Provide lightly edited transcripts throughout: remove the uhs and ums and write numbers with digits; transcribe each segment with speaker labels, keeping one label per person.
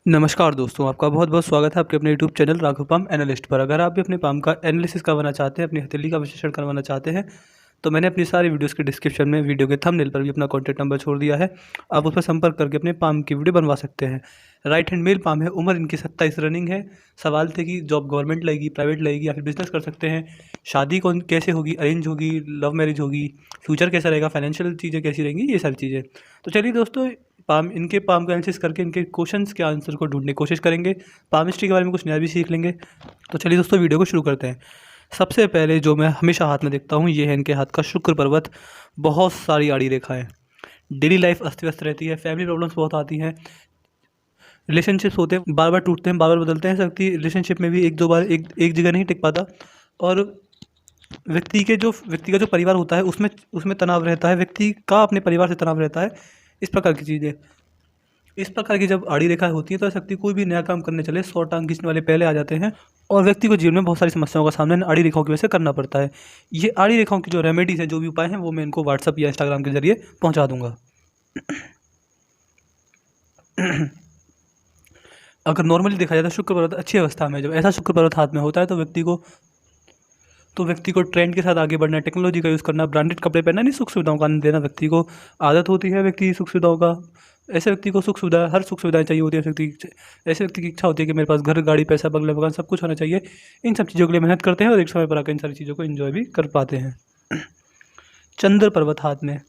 Speaker 1: नमस्कार दोस्तों, आपका बहुत-बहुत स्वागत है आपके अपने YouTube channel Raghav palm analyst पर। अगर आप भी अपने पाम का एनालिसिस करवाना चाहते हैं, अपनी हथेली का विश्लेषण करवाना चाहते हैं, तो मैंने अपनी सारी वीडियोज़ के डिस्क्रिप्शन में वीडियो के थंबनेल पर भी अपना कॉन्टैक्ट नंबर छोड़ दिया है। आप उस पर संपर्क करके अपने पाम की वीडियो बनवा सकते हैं। राइट हैंड मेल पाम है, उम्र इनकी 27 रनिंग है। सवाल थे कि जॉब गवर्नमेंट लगेगी, प्राइवेट लगेगी या फिर बिज़नेस कर सकते हैं। शादी कौन कैसे होगी, अरेंज होगी, लव मैरिज होगी, फ्यूचर कैसा रहेगा, फाइनेंशियल चीज़ें कैसी रहेंगी, ये सारी चीज़ें। तो चलिए दोस्तों, पाम का एनालिसिस करके इनके क्वेश्चंस के आंसर को ढूँढने की कोशिश करेंगे। पामिस्ट्री के बारे में कुछ नया भी सीख लेंगे। तो चलिए दोस्तों, वीडियो को शुरू करते हैं। सबसे पहले जो मैं हमेशा हाथ में देखता हूँ, ये है इनके हाथ का शुक्र पर्वत। बहुत सारी आड़ी रेखाएँ। डेली लाइफ अस्त-व्यस्त रहती है, फैमिली प्रॉब्लम्स बहुत आती हैं। रिलेशनशिप्स होते हैं, बार-बार टूटते हैं, बार-बार बदलते हैं। ऐसा व्यक्ति रिलेशनशिप में भी 1-2 बार एक एक जगह नहीं टिक पाता। और व्यक्ति का जो परिवार होता है, उसमें उसमें तनाव रहता है। व्यक्ति का अपने परिवार से तनाव रहता है। इस प्रकार की चीज़ें। इस प्रकार की जब आड़ी रेखा होती है, तो ऐसा व्यक्ति कोई भी नया काम करने चले, 100 टाँग खींचने वाले पहले आ जाते हैं। और व्यक्ति को जीवन में बहुत सारी समस्याओं का सामना इन आड़ी रेखाओं की वजह से करना पड़ता है। ये आड़ी रेखाओं की जो रेमेडीज़ हैं, जो भी उपाय हैं, वो मैं इनको व्हाट्सएप या इंस्टाग्राम के ज़रिए पहुँचा दूँगा। अगर नॉर्मली देखा जाए तो शुक्र पर्वत अच्छी अवस्था में, जब ऐसा शुक्र पर्वत हाथ में होता है, तो व्यक्ति को ट्रेंड के साथ आगे बढ़ना, टेक्नोलॉजी का यूज़ करना, ब्रांडेड कपड़े पहनना, नहीं सुख सुविधाओं का आनंद लेना व्यक्ति को आदत होती है। व्यक्ति सुख सुविधाओं का, ऐसे व्यक्ति को हर सुख सुविधाएं चाहिए होती है। ऐसे व्यक्ति की इच्छा होती है कि मेरे पास घर, गाड़ी, पैसा, बंगला, मकान सब कुछ होना चाहिए। इन सब चीज़ों के लिए मेहनत करते हैं और एक समय पर आकर इन सारी चीज़ों को एंजॉय भी कर पाते हैं। चंद्र पर्वत हाथ में,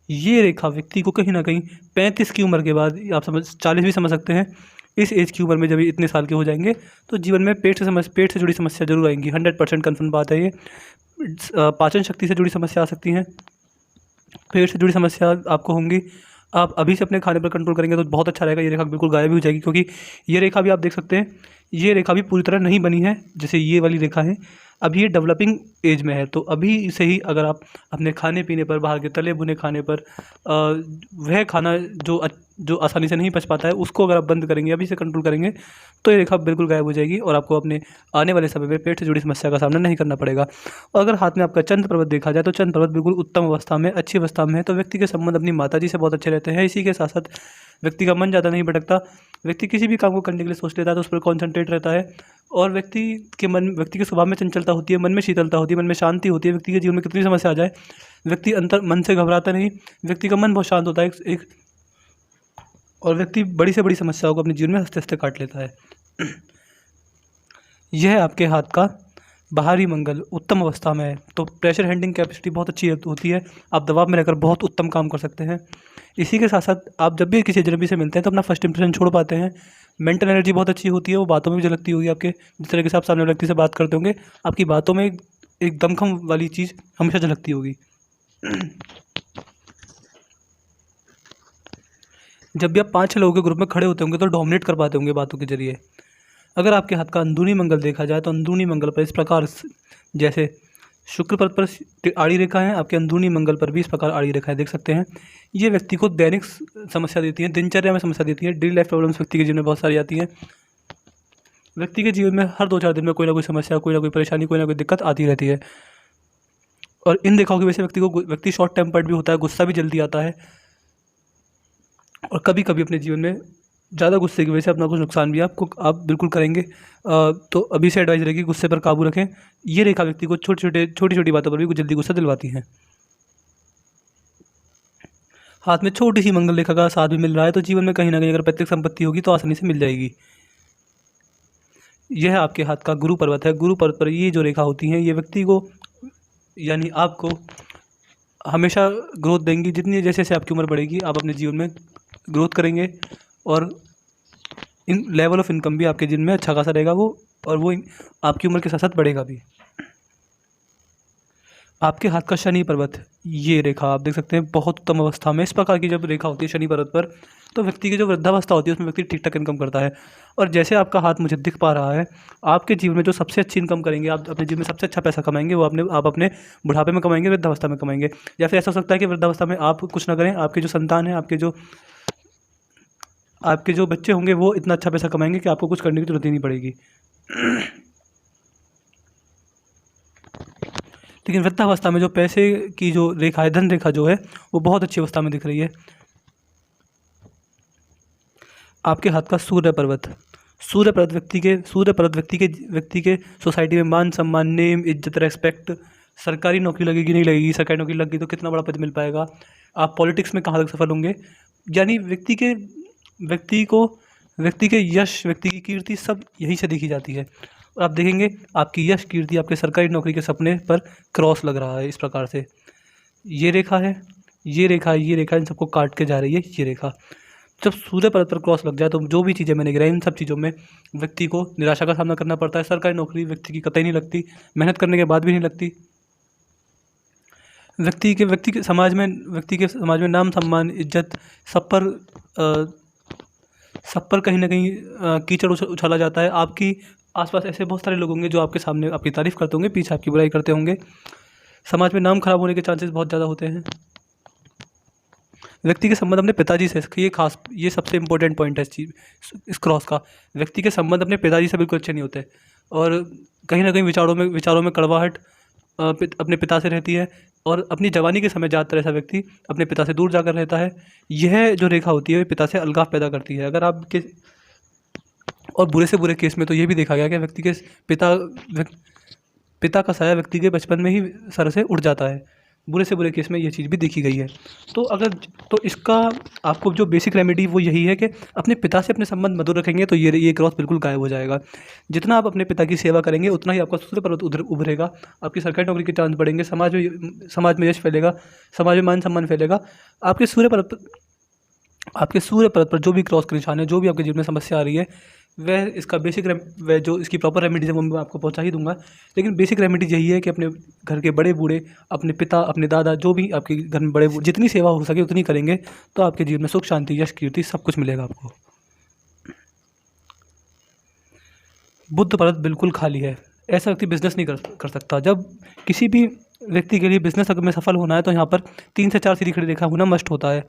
Speaker 1: ये रेखा व्यक्ति को कहीं ना कहीं 35 की उम्र के बाद, आप 40 भी समझ सकते हैं, इस एज की उम्र में जब ये इतने साल के हो जाएंगे, तो जीवन में पेट से जुड़ी समस्या जरूर आएंगी। 100% कन्फर्म बात है ये। पाचन शक्ति से जुड़ी समस्या आ सकती हैं, पेट से जुड़ी समस्या आपको होंगी। आप अभी से अपने खाने पर कंट्रोल करेंगे तो बहुत अच्छा रहेगा। ये रेखा बिल्कुल गायब भी हो जाएगी, क्योंकि ये रेखा भी आप देख सकते हैं, ये रेखा भी पूरी तरह नहीं बनी है जैसे ये वाली रेखा है। अभी ये डेवलपिंग एज में है। तो अभी से ही अगर आप अपने खाने पीने पर, बाहर के तले भुने खाने पर, वह खाना जो आसानी से नहीं पच पाता है, उसको अगर आप बंद करेंगे, अभी से कंट्रोल करेंगे, तो ये रेखा बिल्कुल गायब हो जाएगी और आपको अपने आने वाले समय में पेट से जुड़ी समस्या का सामना नहीं करना पड़ेगा। और अगर हाथ में आपका चंद्र पर्वत देखा जाए, तो चंद्र पर्वत बिल्कुल उत्तम अवस्था में, अच्छी अवस्था में है। तो व्यक्ति के संबंध अपनी माताजी से बहुत अच्छे रहते हैं। इसी के साथ साथ व्यक्ति का मन ज़्यादा नहीं भटकता। व्यक्ति किसी भी काम को करने के लिए सोच लेता है तो उस पर कॉन्संट्रेट रहता है। और व्यक्ति के स्वभाव में चंचलता होती है, मन में शीतलता होती है, मन में शांति होती है। व्यक्ति के जीवन में कितनी समस्या आ जाए, व्यक्ति अंतर मन से घबराता नहीं। व्यक्ति का मन बहुत शांत होता है और व्यक्ति बड़ी से बड़ी समस्याओं को अपने जीवन में हँसते-हँसते काट लेता है। यह आपके हाथ का बाहरी मंगल उत्तम अवस्था में है, तो प्रेशर हैंडलिंग कैपेसिटी बहुत अच्छी होती है। आप दबाव में रहकर बहुत उत्तम काम कर सकते हैं। इसी के साथ साथ आप जब भी किसी अजनबी से मिलते हैं, तो अपना फर्स्ट इंप्रेशन छोड़ पाते हैं। मेंटल एनर्जी बहुत अच्छी होती है, वो बातों में भी झलकती होगी आपके। जिस तरीके से आप सामने वाले व्यक्ति से बात करते होंगे, आपकी बातों में एक दमखम वाली चीज़ हमेशा झलकती होगी। जब भी आप 5-6 लोगों के ग्रुप में खड़े होते होंगे, तो डोमिनेट कर पाते होंगे बातों के जरिए। अगर आपके हाथ का अंदरूनी मंगल देखा जाए, तो अंदरूनी मंगल पर इस प्रकार जैसे शुक्र पद पर आड़ी रेखा है, आपके अंदरूनी मंगल पर भी इस प्रकार आड़ी रेखाएं देख सकते हैं। ये व्यक्ति को दैनिक समस्या देती हैं, दिनचर्या में समस्या देती हैं। डेली लाइफ प्रॉब्लम्स व्यक्ति के जीवन में बहुत सारी आती हैं। व्यक्ति के जीवन में हर 2-4 दिन में कोई ना कोई समस्या, कोई ना कोई परेशानी, कोई ना कोई दिक्कत आती रहती है। और इन रेखाओं की वजह से व्यक्ति शॉर्ट टेम्पर्ड भी होता है, गुस्सा भी जल्दी आता है। और कभी कभी अपने जीवन में ज़्यादा गुस्से की वजह से अपना कुछ नुकसान भी आप बिल्कुल करेंगे। तो अभी से एडवाइस रहेगी, गुस्से पर काबू रखें। ये रेखा व्यक्ति को छोटी छोटी बातों पर भी कुछ जल्दी गुस्सा दिलवाती हैं। हाथ में छोटी सी मंगल रेखा का साथ भी मिल रहा है, तो जीवन में कहीं ना कहीं अगर पैतृक संपत्ति होगी तो आसानी से मिल जाएगी। यह आपके हाथ का गुरु पर्वत है। गुरु पर्वत पर ये जो रेखा होती हैं, ये व्यक्ति को यानी आपको हमेशा ग्रोथ देंगी। जितनी जैसे जैसे आपकी उम्र बढ़ेगी, आप अपने जीवन में ग्रोथ करेंगे और इन लेवल ऑफ इनकम भी आपके जीवन में अच्छा खासा रहेगा और वो आपकी उम्र के साथ साथ बढ़ेगा भी। आपके हाथ का शनि पर्वत, ये रेखा आप देख सकते हैं बहुत उत्तम अवस्था में। इस प्रकार की जब रेखा होती है शनि पर्वत पर, तो व्यक्ति की जो वृद्धावस्था होती है, उसमें व्यक्ति ठीक ठाक इनकम करता है। और जैसे आपका हाथ मुझे दिख पा रहा है, आपके जीवन में जो सबसे अच्छी इनकम करेंगे, आप अपने जीवन में सबसे अच्छा पैसा कमाएंगे, वो आप अपने बुढ़ापे में कमाएंगे, वृद्धावस्था में कमाएंगे। या फिर ऐसा हो सकता है कि वृद्धावस्था में आप कुछ ना करें, आपके जो संतान है, आपके जो बच्चे होंगे, वो इतना अच्छा पैसा कमाएंगे कि आपको कुछ करने की जरूरत ही नहीं पड़ेगी। लेकिन वृद्धावस्था में जो पैसे की जो रेखा है, धन रेखा जो है, वो बहुत अच्छी अवस्था में दिख रही है। आपके हाथ का सूर्य पर्वत। व्यक्ति के सोसाइटी में मान सम्मान, नेम, इज्जत, रेस्पेक्ट, सरकारी नौकरी लगेगी नहीं लगेगी, सरकारी नौकरी लग गई तो कितना बड़ा पद मिल पाएगा, आप पॉलिटिक्स में कहाँ तक सफल होंगे। यानी व्यक्ति के यश, व्यक्ति की कीर्ति सब यहीं से देखी जाती है। और आप देखेंगे आपकी यश कीर्ति आपके सरकारी नौकरी के सपने पर क्रॉस लग रहा है इस प्रकार से। ये रेखा है, ये रेखा है, ये रेखा इन सबको काट के जा रही है ये रेखा। जब सूर्य पर्वत पर क्रॉस लग जाए तो जो भी चीज़ें मैंने गिराई इन सब चीज़ों में व्यक्ति को निराशा का सामना करना पड़ता है। सरकारी नौकरी व्यक्ति की कतई नहीं लगती, मेहनत करने के बाद भी नहीं लगती। व्यक्ति के समाज में नाम सम्मान, इज्जत सब पर कहीं ना कहीं कीचड़ उछाला जाता है। आपकी आसपास ऐसे बहुत सारे लोग होंगे जो आपके सामने आपकी तारीफ़ करते होंगे, पीछे आपकी बुराई करते होंगे। समाज में नाम खराब होने के चांसेस बहुत ज़्यादा होते हैं। व्यक्ति के संबंध अपने पिताजी से, ये सबसे इंपॉर्टेंट पॉइंट है इस क्रॉस का। व्यक्ति के संबंध अपने पिताजी से बिल्कुल अच्छे नहीं होते और कहीं ना कहीं विचारों में कड़वाहट अपने पिता से रहती है और अपनी जवानी के समय ज़्यादातर ऐसा व्यक्ति अपने पिता से दूर जाकर रहता है। यह जो रेखा होती है पिता से अलगाव पैदा करती है। अगर आपके और बुरे से बुरे केस में तो ये भी देखा गया कि व्यक्ति के पिता का साया व्यक्ति के बचपन में ही सर से उड़ जाता है। बुरे से बुरे केस में ये चीज़ भी देखी गई है। तो इसका आपको जो बेसिक रेमेडी वो यही है कि अपने पिता से अपने संबंध मधुर रखेंगे तो ये क्रॉस बिल्कुल गायब हो जाएगा। जितना आप अपने पिता की सेवा करेंगे उतना ही आपका सूर्य पर्वत उभरेगा, आपकी सरकारी नौकरी के चांस बढ़ेंगे, समाज में यश फैलेगा, समाज में मान सम्मान फैलेगा। आपके सूर्य पर्वत पर जो भी क्रॉस के निशान है, जो भी आपके जीवन में समस्या आ रही है, वह जो इसकी प्रॉपर रेमेडीज है वो मैं आपको पहुंचा ही दूंगा। लेकिन बेसिक रेमेडीज यही है कि अपने घर के बड़े बूढ़े, अपने पिता, अपने दादा, जो भी आपके घर में बड़े, जितनी सेवा हो सके उतनी करेंगे तो आपके जीवन में सुख, शांति, यश, कीर्ति सब कुछ मिलेगा आपको। बुध पर्वत बिल्कुल खाली है, ऐसा व्यक्ति बिजनेस नहीं कर सकता। जब किसी भी व्यक्ति के लिए बिजनेस अगर में सफल होना है तो यहाँ पर 3 से 4 सीधी खड़ी रेखा होना मस्ट होता है।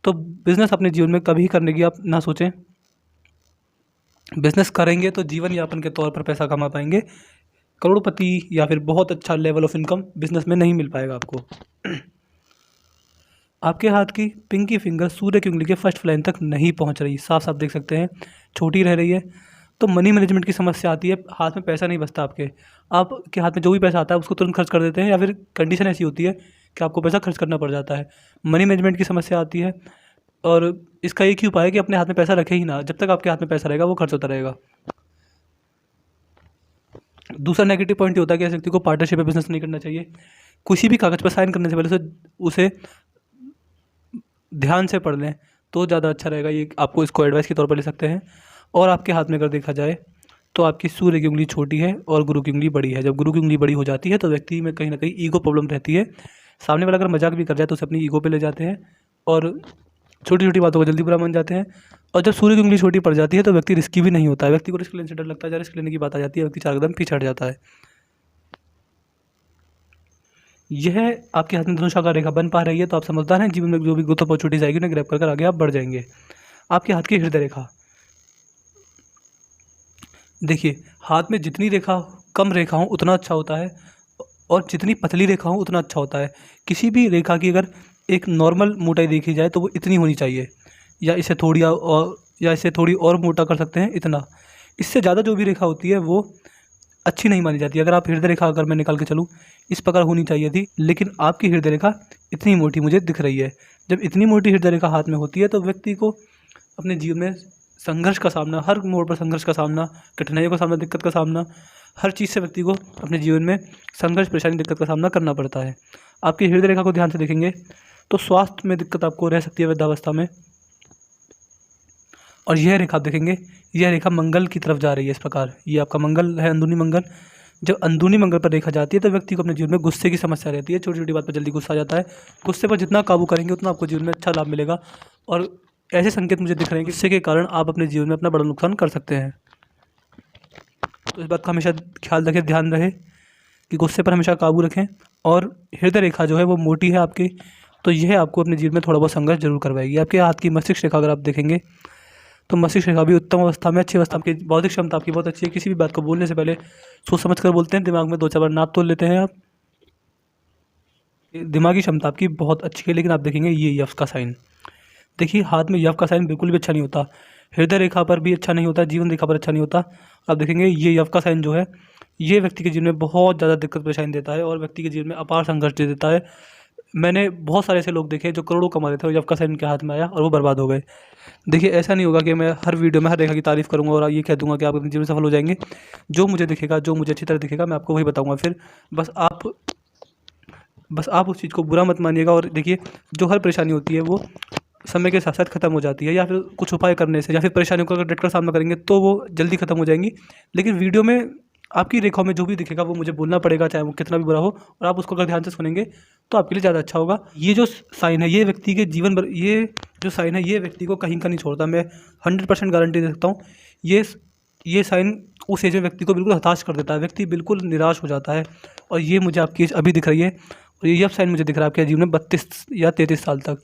Speaker 1: तो बिजनेस अपने जीवन में कभी करने की आप ना सोचें। बिजनेस करेंगे तो जीवन यापन के तौर पर पैसा कमा पाएंगे, करोड़पति या फिर बहुत अच्छा लेवल ऑफ इनकम बिजनेस में नहीं मिल पाएगा आपको। आपके हाथ की पिंकी फिंगर सूर्य की उंगली के फर्स्ट लाइन तक नहीं पहुंच रही, साफ साफ देख सकते हैं, छोटी रह रही है। तो मनी मैनेजमेंट की समस्या आती है, हाथ में पैसा नहीं बचता आपके हाथ में जो भी पैसा आता है उसको तुरंत खर्च कर देते हैं, या फिर कंडीशन ऐसी होती है कि आपको पैसा खर्च करना पड़ जाता है। मनी मैनेजमेंट की समस्या आती है और इसका एक ही उपाय है कि अपने हाथ में पैसा रखे ही ना। जब तक आपके हाथ में पैसा रहेगा वो खर्च होता रहेगा। दूसरा नेगेटिव पॉइंट ये होता है कि ऐसे व्यक्ति को पार्टनरशिप में बिजनेस नहीं करना चाहिए। किसी भी कागज़ पर साइन करने से पहले उसे ध्यान से पढ़ लें तो ज़्यादा अच्छा रहेगा। ये आपको इसको एडवाइस के तौर पर ले सकते हैं। और आपके हाथ में अगर देखा जाए तो आपकी सूर्य की उंगली छोटी है और गुरु की उंगली बड़ी है। जब गुरु की उंगली बड़ी हो जाती है तो व्यक्ति में कहीं ना कहीं ईगो प्रॉब्लम रहती है। सामने वाला अगर मजाक भी कर जाए तो उसे अपनी ईगो पे ले जाते हैं और छोटी छोटी बातों को जल्दी बुरा मान जाते हैं। और जब सूर्य की उंगली छोटी पड़ जाती है तो व्यक्ति रिस्की भी नहीं होता है। व्यक्ति को रिस्क लेने से डर लगता है, जब रिस्क लेने की बात आ जाती है व्यक्ति 4 कदम पीछे हट जाता है। यह आपके हाथ में धनुषाकार रेखा बन पा रही है तो आप समझदार हैं। जीवन में जो भी ग्रोथ अपॉर्चुनिटीज आएगी उन्हें ग्रैब कर आगे आप बढ़ जाएंगे। आपके हाथ की हृदय रेखा देखिए, हाथ में जितनी रेखा कम रेखा हो उतना अच्छा होता है और जितनी पतली रेखा हो उतना अच्छा होता है। किसी भी रेखा की अगर एक नॉर्मल मोटाई देखी जाए तो वो इतनी होनी चाहिए, या इससे थोड़ी और मोटा कर सकते हैं इतना। इससे ज़्यादा जो भी रेखा होती है वो अच्छी नहीं मानी जाती। अगर आप हृदय रेखा अगर मैं निकाल के चलूँ इस प्रकार होनी चाहिए थी, लेकिन आपकी हृदय रेखा इतनी मोटी मुझे दिख रही है। जब इतनी मोटी हृदय रेखा हाथ में होती है तो व्यक्ति को अपने जीवन में संघर्ष का सामना, हर मोड़ पर संघर्ष का सामना, कठिनाइयों का सामना, दिक्कत का सामना, हर चीज़ से व्यक्ति को अपने जीवन में संघर्ष, परेशानी, दिक्कत का सामना करना पड़ता है। आपकी हृदय रेखा को ध्यान से देखेंगे तो स्वास्थ्य में दिक्कत आपको रह सकती है वृद्धावस्था में। और यह रेखा आप देखेंगे, यह रेखा मंगल की तरफ जा रही है इस प्रकार। ये आपका मंगल है, अंदरूनी मंगल। जब अंदरूनी मंगल पर रेखा जाती है तो व्यक्ति को अपने जीवन में गुस्से की समस्या रहती है। छोटी छोटी बात पर जल्दी गुस्सा आ जाता है। गुस्से पर जितना काबू करेंगे उतना आपको जीवन में अच्छा लाभ मिलेगा। और ऐसे संकेत मुझे दिख रहे हैं कि गुस्से के कारण आप अपने जीवन में अपना बड़ा नुकसान कर सकते हैं। तो इस बात का हमेशा ख्याल रखें, ध्यान रहे कि गुस्से पर हमेशा काबू रखें। और हृदय रेखा जो है वो मोटी है आपकी, तो यह आपको अपने जीवन में थोड़ा बहुत संघर्ष जरूर करवाएगी। आपके हाथ की मस्तिष्क रेखा अगर आप देखेंगे तो मस्तिष्क रेखा भी उत्तम अवस्था में, अच्छी अवस्था में। बौद्धिक क्षमता आपकी बहुत अच्छी है। किसी भी बात को बोलने से पहले सोच समझ कर बोलते हैं, दिमाग में 2-4 बार नाप तोल लेते हैं आप। दिमागी क्षमता आपकी बहुत अच्छी है। लेकिन आप देखेंगे ये यव का साइन, देखिए हाथ में यव का साइन बिल्कुल भी अच्छा नहीं होता। हृदय रेखा पर भी अच्छा नहीं होता, जीवन रेखा पर अच्छा नहीं होता। आप देखेंगे ये यव का साइन जो है ये व्यक्ति के जीवन में बहुत ज़्यादा दिक्कत परेशानी देता है और व्यक्ति के जीवन में अपार संघर्ष दे देता है। मैंने बहुत सारे ऐसे लोग देखे हैं जो करोड़ों कमा रहे थे और यव का साइन उनके हाथ में आया और वो बर्बाद हो गए। देखिए ऐसा नहीं होगा कि मैं हर वीडियो में हर रेखा की तारीफ़ करूँगा और ये कह दूँगा कि आप अपने जीवन में सफल हो जाएंगे। जो मुझे दिखेगा, जो मुझे अच्छी तरह दिखेगा, मैं आपको वही बताऊँगा। फिर बस आप उस चीज़ को बुरा मत मानिएगा। और देखिए जो हर परेशानी होती है वो समय के साथ साथ ख़त्म हो जाती है, या फिर कुछ उपाय करने से या फिर परेशानियों का अगर डटकर सामना करेंगे तो वो जल्दी ख़त्म हो जाएंगी। लेकिन वीडियो में आपकी रेखाओं में जो भी दिखेगा वो मुझे बोलना पड़ेगा, चाहे वो कितना भी बुरा हो, और आप उसको अगर ध्यान से सुनेंगे तो आपके लिए ज़्यादा अच्छा होगा। ये जो साइन है ये व्यक्ति के जीवन भर, ये जो साइन है ये व्यक्ति को कहीं का नहीं छोड़ता। मैं 100% गारंटी दे सकता हूँ। ये साइन उस एज में व्यक्ति को बिल्कुल हताश कर देता है, व्यक्ति बिल्कुल निराश हो जाता है। और ये मुझे आपकी एज अभी दिख रही है और ये साइन मुझे दिख रहा है आपके जीवन में 32 या 33 साल तक।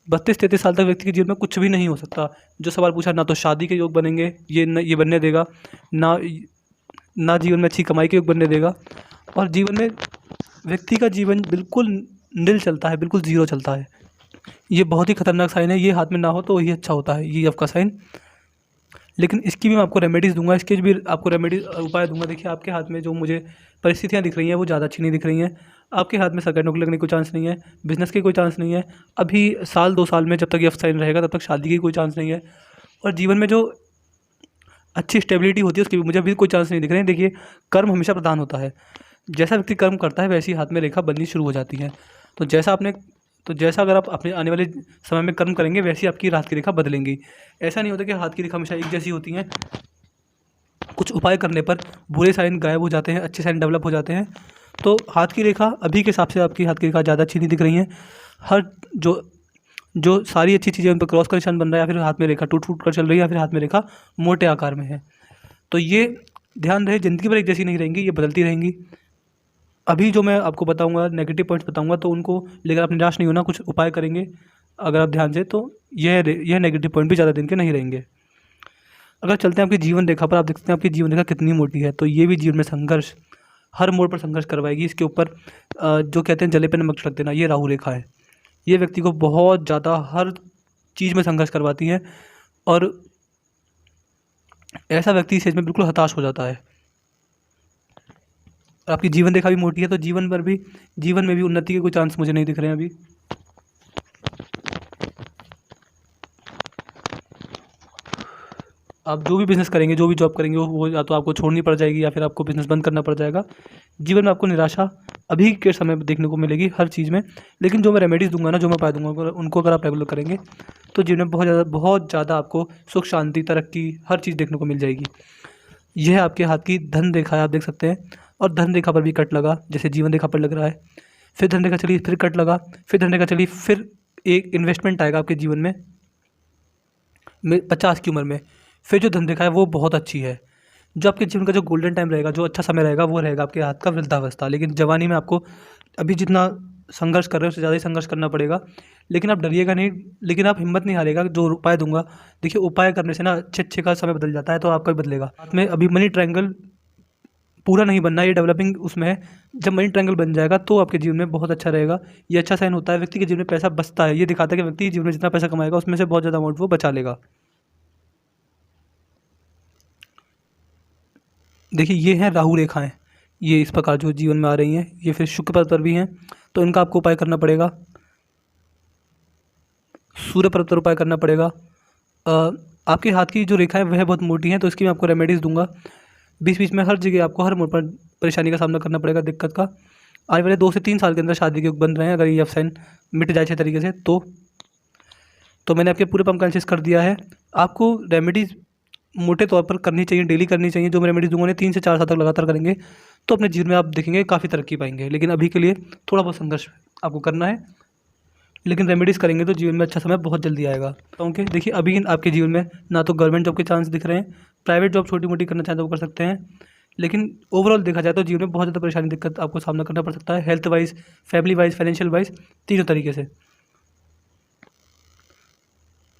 Speaker 1: 32-33 साल तक व्यक्ति के जीवन में कुछ भी नहीं हो सकता। जो सवाल पूछा, ना तो शादी के योग बनेंगे, ये बनने देगा, ना जीवन में अच्छी कमाई के योग बनने देगा, और जीवन में व्यक्ति का जीवन बिल्कुल निल चलता है, बिल्कुल ज़ीरो चलता है। ये बहुत ही खतरनाक साइन है। ये हाथ में ना हो तो ये अच्छा होता है, ये आपका साइन। लेकिन इसकी भी मैं आपको रेमेडीज़ दूंगा, इसके भी आपको रेमेडीज उपाय दूंगा। देखिए आपके हाथ में जो मुझे परिस्थितियाँ दिख रही हैं वो ज़्यादा अच्छी नहीं दिख रही हैं। आपके हाथ में सरकारी नौकरी लगने की कोई चांस नहीं है, बिजनेस की कोई चांस नहीं है। अभी साल 2 साल में जब तक ये साइन रहेगा तब तक शादी की कोई चांस नहीं है। और जीवन में जो अच्छी स्टेबिलिटी होती है उसकी भी मुझे अभी कोई चांस नहीं दिख रहे हैं। देखिए कर्म हमेशा प्रधान होता है, जैसा व्यक्ति कर्म करता है वैसी हाथ में रेखा बननी शुरू हो जाती है। तो जैसा अगर आप अपने आने वाले समय में कर्म करेंगे वैसी आपकी हाथ की रेखा बदलेंगी। ऐसा नहीं होता कि हाथ की रेखा हमेशा एक जैसी होती हैं। कुछ उपाय करने पर बुरे साइन गायब हो जाते हैं, अच्छे साइन डेवलप हो जाते हैं। तो हाथ की रेखा अभी के हिसाब से आपकी हाथ की रेखा ज़्यादा अच्छी नहीं दिख रही हैं। हर जो सारी अच्छी चीज़ें उन पर क्रॉस का निशान बन रहा है, या फिर हाथ में रेखा टूट फूट कर चल रही है, या फिर हाथ में रेखा मोटे आकार में है। तो ये ध्यान रहे, ज़िंदगी भर एक जैसी नहीं रहेंगी, ये बदलती रहेंगी। अभी जो मैं आपको बताऊंगा, नेगेटिव पॉइंट्स बताऊंगा, तो उनको लेकर आप निराश नहीं होना। कुछ उपाय करेंगे अगर आप ध्यान से तो यह नेगेटिव पॉइंट भी ज़्यादा दिन के नहीं रहेंगे। अगर चलते हैं आपकी जीवन रेखा पर, आप देखते हैं आपकी जीवन रेखा कितनी मोटी है। तो ये भी जीवन में संघर्ष, हर मोड़ पर संघर्ष करवाएगी। इसके ऊपर जो कहते हैं जले पे नमक छिड़क देना, ये राहु रेखा है। ये व्यक्ति को बहुत ज़्यादा हर चीज़ में संघर्ष करवाती है और ऐसा व्यक्ति इस एज में बिल्कुल हताश हो जाता है। आपकी जीवन रेखा भी मोटी है तो जीवन में भी उन्नति के कोई चांस मुझे नहीं दिख रहे हैं अभी। आप जो भी बिज़नेस करेंगे, जो भी जॉब करेंगे, वो या तो आपको छोड़नी पड़ जाएगी या फिर आपको बिज़नेस बंद करना पड़ जाएगा। जीवन में आपको निराशा अभी के समय में देखने को मिलेगी हर चीज़ में। लेकिन जो मैं रेमेडीज़ दूंगा ना, जो मैं उपाय दूंगा, उनको अगर आप रेगुलर करेंगे तो जीवन में बहुत ज़्यादा आपको सुख, शांति, तरक्की, हर चीज़ देखने को मिल जाएगी। यह आपके हाथ की धन रेखा है, आप देख सकते हैं। और धन रेखा पर भी कट लगा, जैसे जीवन रेखा पर लग रहा है। फिर धन रेखा चली, फिर कट लगा, फिर धन रेखा चली, फिर एक इन्वेस्टमेंट आएगा आपके जीवन में 50 की उम्र में। फिर जो धन रेखा है वो बहुत अच्छी है। जो आपके जीवन का जो गोल्डन टाइम रहेगा, जो अच्छा समय रहेगा, वो रहेगा आपके हाथ का वृद्धावस्था। लेकिन जवानी में आपको अभी जितना संघर्ष कर रहे हो उससे ज़्यादा ही संघर्ष करना पड़ेगा। लेकिन आप डरिएगा नहीं, लेकिन आप हिम्मत नहीं हारिएगा। जो उपाय दूंगा, देखिए उपाय करने से ना अच्छे का समय बदल जाता है, तो आपका भी बदलेगा। हाथ में अभी मनी ट्रायंगल पूरा नहीं बनना, ये डेवलपिंग उसमें है। जब मनी ट्रायंगल बन जाएगा तो आपके जीवन में बहुत अच्छा रहेगा। ये अच्छा साइन होता है, व्यक्ति के जीवन में पैसा बचता है। ये दिखाता है कि व्यक्ति जीवन में जितना पैसा कमाएगा उसमें से बहुत ज़्यादा अमाउंट वो बचा लेगा। देखिए ये हैं राहु रेखाएं, ये इस प्रकार जो जीवन में आ रही हैं, ये फिर शुक्र पर्व पर भी हैं, तो इनका आपको उपाय करना पड़ेगा। सूर्य पर्व पर उपाय करना पड़ेगा। आपके हाथ की जो रेखा है वह बहुत मोटी है, तो इसकी मैं आपको रेमेडीज़ दूंगा। बीच बीच में हर जगह आपको हर मोड़ पर परेशानी का सामना करना पड़ेगा, दिक्कत का। आने वाले 2 से 3 साल के अंदर शादी के योग बन रहे हैं, अगर ये साइन मिट जाए अच्छे तरीके से तो मैंने आपके पूरे पंप का एनालिसिस कर दिया है। आपको रेमेडीज़ मोटे तौर पर करनी चाहिए, डेली करनी चाहिए। जो मैं रेमेडीज़ दूंगा 3 से 4 साल तक लगातार करेंगे तो अपने जीवन में आप देखेंगे काफ़ी तरक्की पाएंगे। लेकिन अभी के लिए थोड़ा बहुत संघर्ष आपको करना है, लेकिन रेमेडीज़ करेंगे तो जीवन में अच्छा समय बहुत जल्दी आएगा। क्योंकि देखिए अभी आपके जीवन में ना तो गवर्नमेंट जॉब के चांस दिख रहे हैं, प्राइवेट जॉब छोटी मोटी करना चाहें तो वो कर सकते हैं। लेकिन ओवरऑल देखा जाए तो जीवन में बहुत ज़्यादा परेशानी, दिक्कत आपको सामना करना पड़ सकता है, health wise, family wise, financial wise, तीनों तरीके से।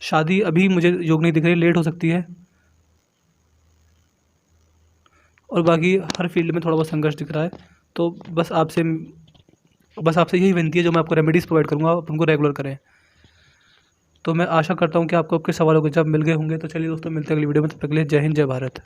Speaker 1: शादी अभी मुझे योग नहीं दिख रही, लेट हो सकती है। और बाकी हर फील्ड में थोड़ा बहुत संघर्ष दिख रहा है। तो बस आपसे यही विनती है, जो मैं आपको रेमेडीज़ प्रोवाइड करूँगा आप उनको रेगुलर करें। तो मैं आशा करता हूँ कि आपको आपके सवालों के जवाब मिल गए होंगे। तो चलिए दोस्तों, मिलते हैं अगली वीडियो में, तब तक के लिए जय हिंद, जय भारत।